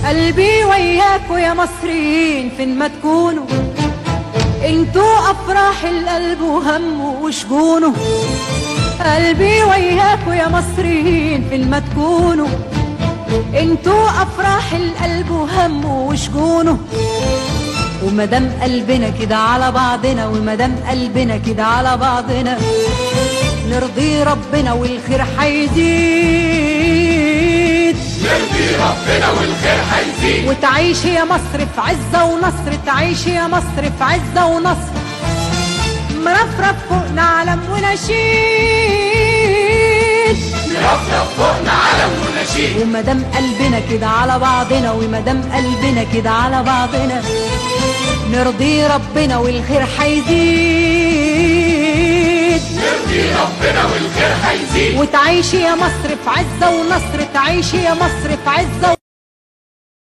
قلبي وياكوا يا مصريين فين ما تكونوا، انتوا افراح القلب وهمه وشجونه. قلبي وياكوا يا مصريين فين ما تكونوا، انتوا افراح القلب وهمه وشجونه. ومدام قلبنا كده على بعضنا، ومدام قلبنا كده على بعضنا، نرضي ربنا والخير هيزيد. نرضي ربنا والخير هيزيد. وتعيش يا مصر في عزة ونصر، تعيش يا مصر في عزة ونصر. مرفرف فوقنا علم ونشيد، مرفرف فوقنا علم ونشيد. ومدام قلبنا كده على بعضنا، ومدام قلبنا كده على بعضنا، نرضي ربنا والخير هيزيد. نرضي ربنا والخير هيزيد. وتعيش يا مصر في عزة ونصر، تعيش يا مصر في عزة